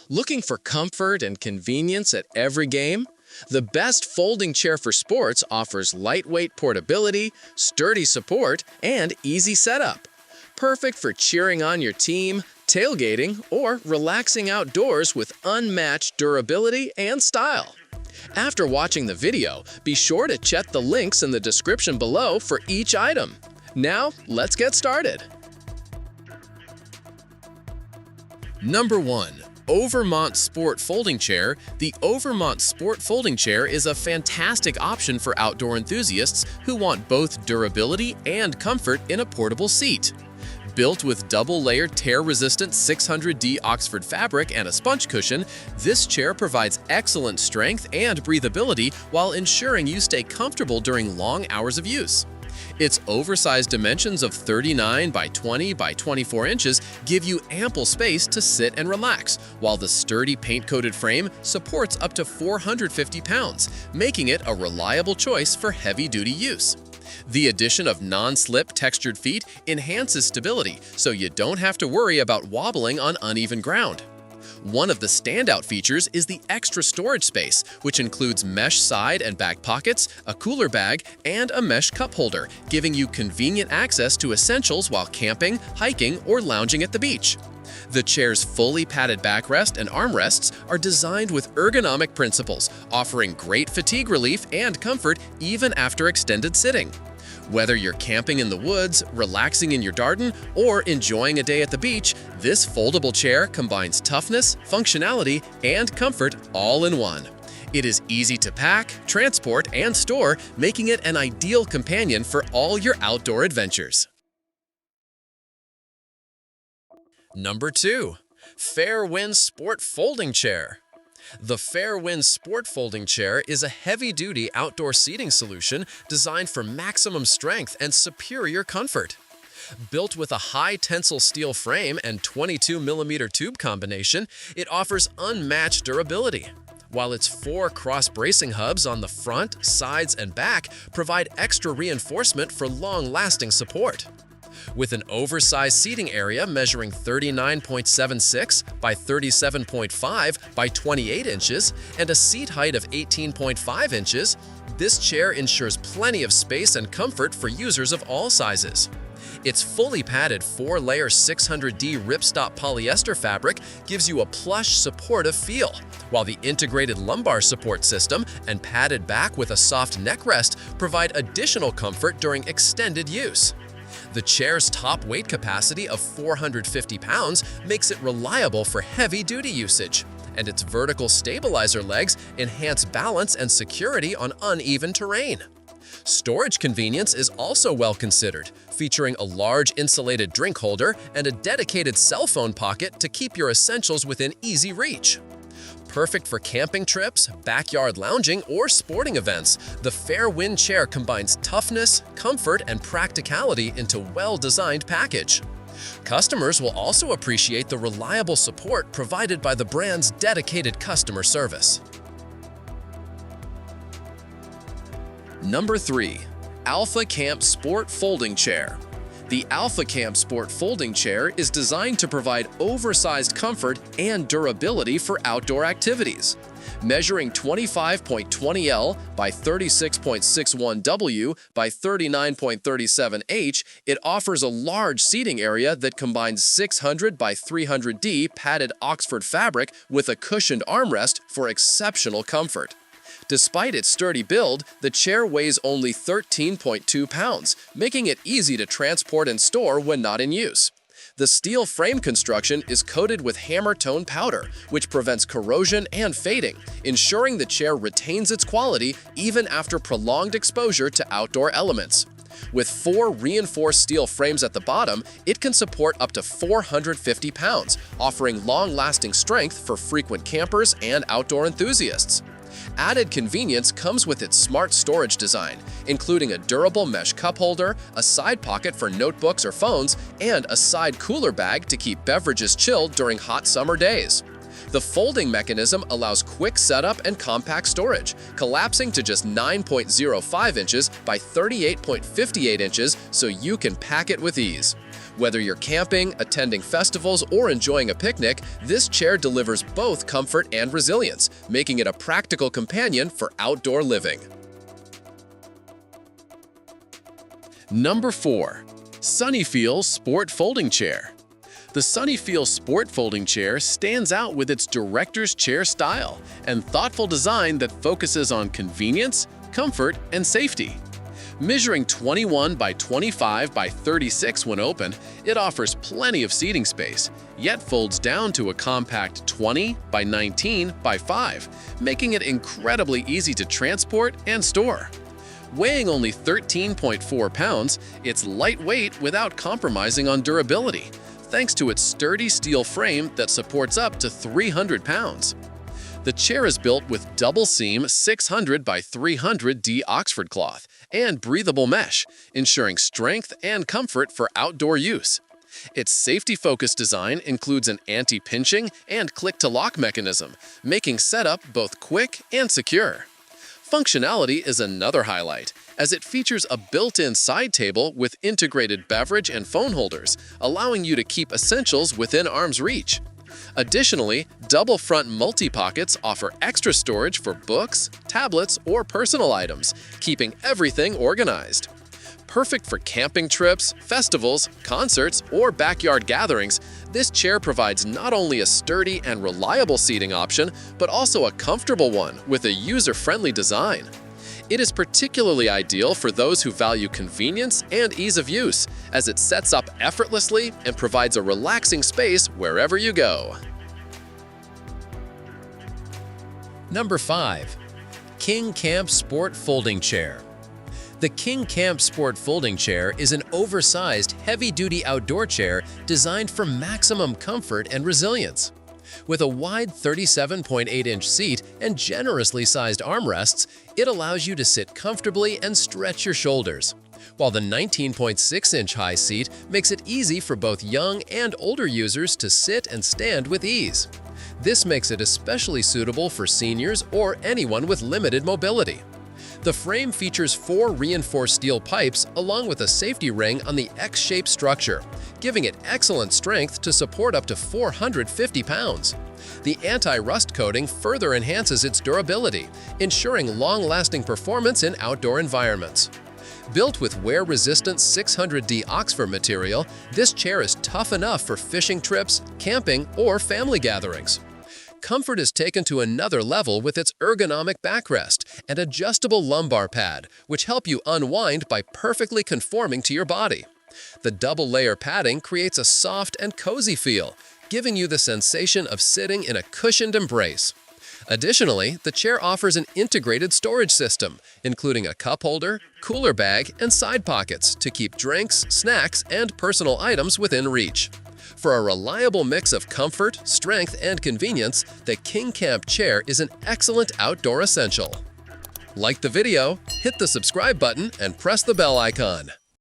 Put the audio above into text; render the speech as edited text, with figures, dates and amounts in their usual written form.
Looking for comfort and convenience at every game? The best folding chair for sports offers lightweight portability, sturdy support, and easy setup. Perfect for cheering on your team, tailgating, or relaxing outdoors with unmatched durability and style. After watching the video, be sure to check the links in the description below for each item. Now, let's get started. Number 1. Overmont Sport Folding Chair. The Overmont Sport Folding Chair is a fantastic option for outdoor enthusiasts who want both durability and comfort in a portable seat. Built with double-layered tear-resistant 600D Oxford fabric and a sponge cushion, this chair provides excellent strength and breathability while ensuring you stay comfortable during long hours of use. Its oversized dimensions of 39 by 20 by 24 inches give you ample space to sit and relax, while the sturdy paint-coated frame supports up to 450 pounds, making it a reliable choice for heavy-duty use. The addition of non-slip textured feet enhances stability, so you don't have to worry about wobbling on uneven ground. One of the standout features is the extra storage space, which includes mesh side and back pockets, a cooler bag, and a mesh cup holder, giving you convenient access to essentials while camping, hiking, or lounging at the beach. The chair's fully padded backrest and armrests are designed with ergonomic principles, offering great fatigue relief and comfort even after extended sitting. Whether you're camping in the woods, relaxing in your garden, or enjoying a day at the beach, this foldable chair combines toughness, functionality, and comfort all in one. It is easy to pack, transport, and store, making it an ideal companion for all your outdoor adventures. Number 2. Fairwind Sport Folding Chair. The Fairwind Sport Folding Chair is a heavy-duty outdoor seating solution designed for maximum strength and superior comfort. Built with a high-tensile steel frame and 22mm tube combination, it offers unmatched durability, while its 4 cross-bracing hubs on the front, sides, and back provide extra reinforcement for long-lasting support. With an oversized seating area measuring 39.76 by 37.5 by 28 inches and a seat height of 18.5 inches, this chair ensures plenty of space and comfort for users of all sizes. Its fully padded 4-layer 600D ripstop polyester fabric gives you a plush, supportive feel, while the integrated lumbar support system and padded back with a soft neck rest provide additional comfort during extended use. The chair's top weight capacity of 450 pounds makes it reliable for heavy-duty usage, and its vertical stabilizer legs enhance balance and security on uneven terrain. Storage convenience is also well considered, featuring a large insulated drink holder and a dedicated cell phone pocket to keep your essentials within easy reach. Perfect for camping trips, backyard lounging, or sporting events, the Fairwind chair combines toughness, comfort, and practicality into a well-designed package. Customers will also appreciate the reliable support provided by the brand's dedicated customer service. Number 3. Alpha Camp Sport Folding Chair. The Alpha Camp Sport Folding Chair is designed to provide oversized comfort and durability for outdoor activities. Measuring 25.20L by 36.61W by 39.37H, it offers a large seating area that combines 600 by 300D padded Oxford fabric with a cushioned armrest for exceptional comfort. Despite its sturdy build, the chair weighs only 13.2 pounds, making it easy to transport and store when not in use. The steel frame construction is coated with hammer-tone powder, which prevents corrosion and fading, ensuring the chair retains its quality even after prolonged exposure to outdoor elements. With 4 reinforced steel frames at the bottom, it can support up to 450 pounds, offering long-lasting strength for frequent campers and outdoor enthusiasts. Added convenience comes with its smart storage design, including a durable mesh cup holder, a side pocket for notebooks or phones, and a side cooler bag to keep beverages chilled during hot summer days. The folding mechanism allows quick setup and compact storage, collapsing to just 9.05 inches by 38.58 inches so you can pack it with ease. Whether you're camping, attending festivals, or enjoying a picnic, this chair delivers both comfort and resilience, making it a practical companion for outdoor living. Number 4. SUNNYFEEL Sport Folding Chair. The SUNNYFEEL Sport Folding Chair stands out with its director's chair style and thoughtful design that focuses on convenience, comfort, and safety. Measuring 21 by 25 by 36 when open, it offers plenty of seating space, yet folds down to a compact 20 by 19 by 5, making it incredibly easy to transport and store. Weighing only 13.4 pounds, it's lightweight without compromising on durability, thanks to its sturdy steel frame that supports up to 300 pounds. The chair is built with double-seam 600 by 300 D Oxford cloth and breathable mesh, ensuring strength and comfort for outdoor use. Its safety-focused design includes an anti-pinching and click-to-lock mechanism, making setup both quick and secure. Functionality is another highlight, as it features a built-in side table with integrated beverage and phone holders, allowing you to keep essentials within arm's reach. Additionally, double front multi-pockets offer extra storage for books, tablets, or personal items, keeping everything organized. Perfect for camping trips, festivals, concerts, or backyard gatherings, this chair provides not only a sturdy and reliable seating option, but also a comfortable one with a user-friendly design. It is particularly ideal for those who value convenience and ease of use, as it sets up effortlessly and provides a relaxing space wherever you go. Number 5. King Camp Sport Folding Chair. The King Camp Sport Folding Chair is an oversized, heavy-duty outdoor chair designed for maximum comfort and resilience. With a wide 37.8-inch seat and generously sized armrests, it allows you to sit comfortably and stretch your shoulders, while the 19.6-inch high seat makes it easy for both young and older users to sit and stand with ease. This makes it especially suitable for seniors or anyone with limited mobility. The frame features 4 reinforced steel pipes along with a safety ring on the X-shaped structure, giving it excellent strength to support up to 450 pounds. The anti-rust coating further enhances its durability, ensuring long-lasting performance in outdoor environments. Built with wear-resistant 600D Oxford material, this chair is tough enough for fishing trips, camping, or family gatherings. Comfort is taken to another level with its ergonomic backrest and adjustable lumbar pad, which help you unwind by perfectly conforming to your body. The double-layer padding creates a soft and cozy feel, giving you the sensation of sitting in a cushioned embrace. Additionally, the chair offers an integrated storage system, including a cup holder, cooler bag, and side pockets to keep drinks, snacks, and personal items within reach. For a reliable mix of comfort, strength, and convenience, the King Camp chair is an excellent outdoor essential. Like the video, hit the subscribe button, and press the bell icon.